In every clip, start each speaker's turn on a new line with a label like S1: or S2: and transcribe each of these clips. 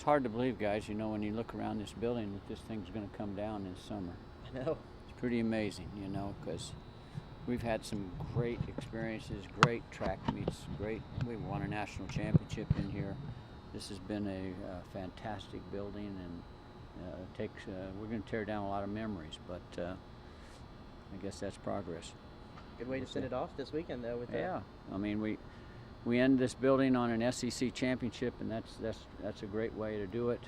S1: It's hard to believe, guys, you know, when you look around this building that this thing's going to come down in summer.
S2: I know.
S1: It's pretty amazing, you know, because we've had some great experiences, great track meets, we won a national championship in here. This has been a fantastic building, and we're going to tear down a lot of memories, but I guess that's progress.
S2: Good way to send it off this weekend, though.
S1: Yeah, I mean, we end this building on an SEC championship, and that's a great way to do it.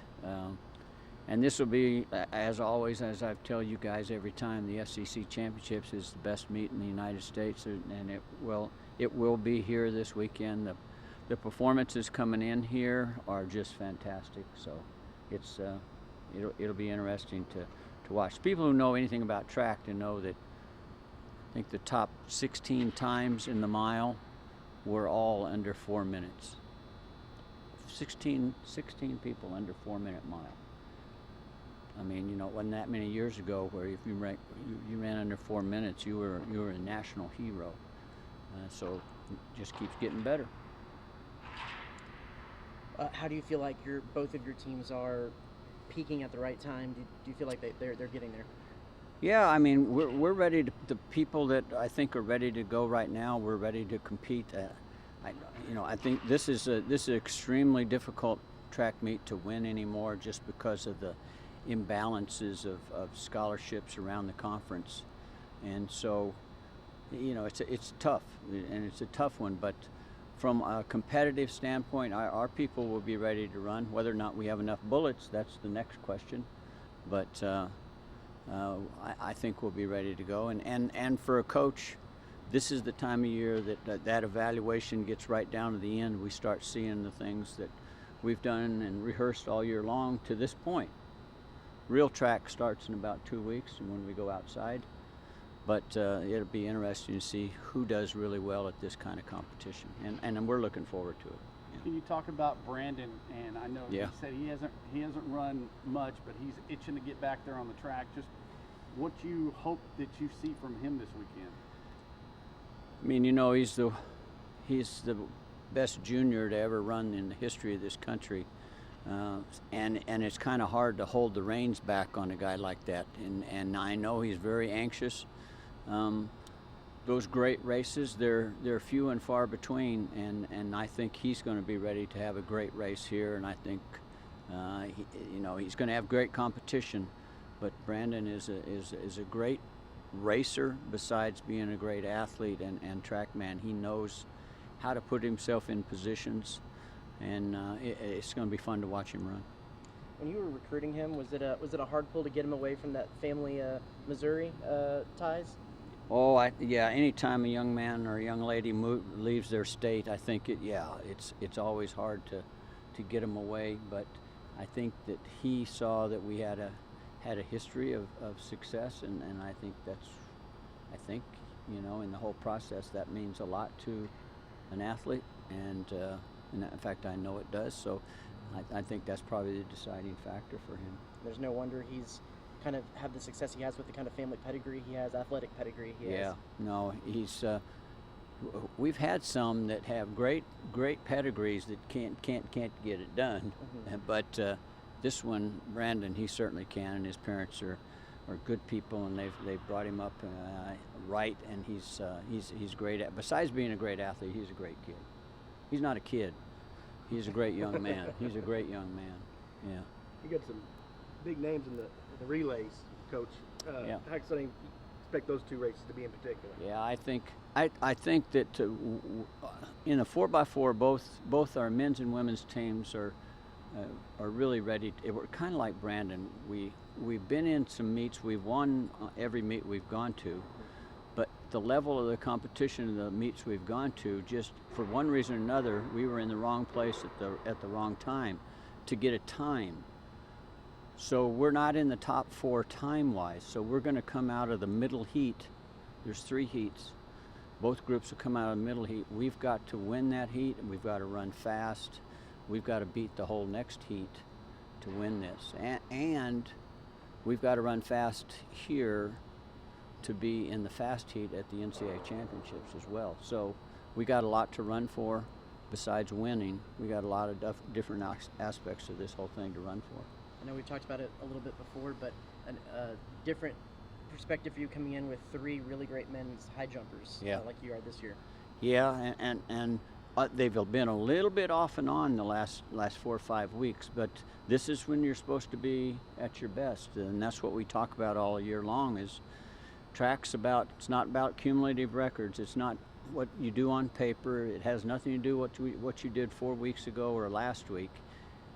S1: And this will be, as always, as I tell you guys every time, the SEC championships is the best meet in the United States, and it will be here this weekend. The performances coming in here are just fantastic. So it'll be interesting to watch. People who know anything about track to know that I think the top 16 times in the mile were all under 4 minutes. 16 people under 4 minute mile. I mean, you know, it wasn't that many years ago where if you ran under 4 minutes, you were a national hero. So it just keeps getting better.
S2: How do you feel like both of your teams are peaking at the right time? Do you feel like they're getting there?
S1: Yeah, I mean, we're ready. The people that I think are ready to go right now, we're ready to compete. I think this is an extremely difficult track meet to win anymore, just because of the imbalances of scholarships around the conference, and so, you know, it's tough, and it's a tough one. But from a competitive standpoint, our people will be ready to run. Whether or not we have enough bullets, that's the next question. But I think we'll be ready to go. And for a coach, this is the time of year that evaluation gets right down to the end. We start seeing the things that we've done and rehearsed all year long to this point. Real track starts in about 2 weeks when we go outside. But it'll be interesting to see who does really well at this kind of competition. And we're looking forward to it. Yeah.
S3: Can you talk about Brandon? And I know
S1: Yeah.
S3: he said he hasn't run much, but he's itching to get back there on the track. Just what you hope that you see from him this weekend?
S1: I mean, you know, he's the best junior to ever run in the history of this country, and it's kind of hard to hold the reins back on a guy like that. And I know he's very anxious. Those great races, they're few and far between, and I think he's going to be ready to have a great race here. And I think he's going to have great competition. But Brandon is a great racer, besides being a great athlete and track man. He knows how to put himself in positions, and it's going to be fun to watch him run.
S2: When you were recruiting him, was it a hard pull to get him away from that family Missouri ties?
S1: Oh, anytime a young man or a young lady leaves their state, I think it's always hard to get them away. But I think that he saw that we had a history of success, and I think you know, in the whole process, that means a lot to an athlete, and in fact I know it does. So I think that's probably the deciding factor for him.
S2: There's no wonder he's kind of have the success he has with the kind of family pedigree he has, athletic pedigree he has.
S1: Yeah, no, he's we've had some that have great pedigrees that can't get it done. Mm-hmm. But this one, Brandon, he certainly can, and his parents are good people, and they've brought him up right, and he's great at. Besides being a great athlete, he's a great kid. He's not a kid. He's a great young man. He's a great young man. Yeah.
S4: You got some big names in the relays, Coach.
S1: Yeah.
S4: How do you expect those two races to be in particular?
S1: Yeah, I think that in a 4x4, both our men's and women's teams are really ready. We're kind of like Brandon. We've been in some meets. We've won every meet we've gone to, but the level of the competition of the meets we've gone to, just for one reason or another, we were in the wrong place at the wrong time to get a time. So we're not in the top 4 time-wise. So we're going to come out of the middle heat. There's 3 heats. Both groups will come out of the middle heat. We've got to win that heat, and we've got to run fast. We've got to beat the whole next heat to win this. And we've got to run fast here to be in the fast heat at the NCAA championships as well. So we got a lot to run for. besides winning, we got a lot of different aspects of this whole thing to run for.
S2: I know we've talked about it a little bit before, but a different perspective for you coming in with 3 really great men's high jumpers,
S1: Yeah.
S2: like you are this year.
S1: Yeah, and they've been a little bit off and on the last 4 or 5 weeks, but this is when you're supposed to be at your best, and that's what we talk about all year long. Is track's about, it's not about cumulative records. It's not what you do on paper. It has nothing to do with what you did 4 weeks ago or last week.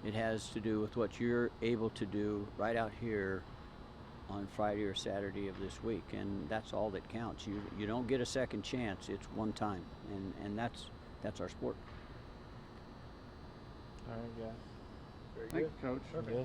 S1: It has to do with what you're able to do right out here on Friday or Saturday of this week, and that's all that counts. You don't get a second chance. It's one time, and that's our sport.
S5: All right, guys.
S4: Very
S3: Thank
S4: good.
S3: you, Coach.
S4: Perfect.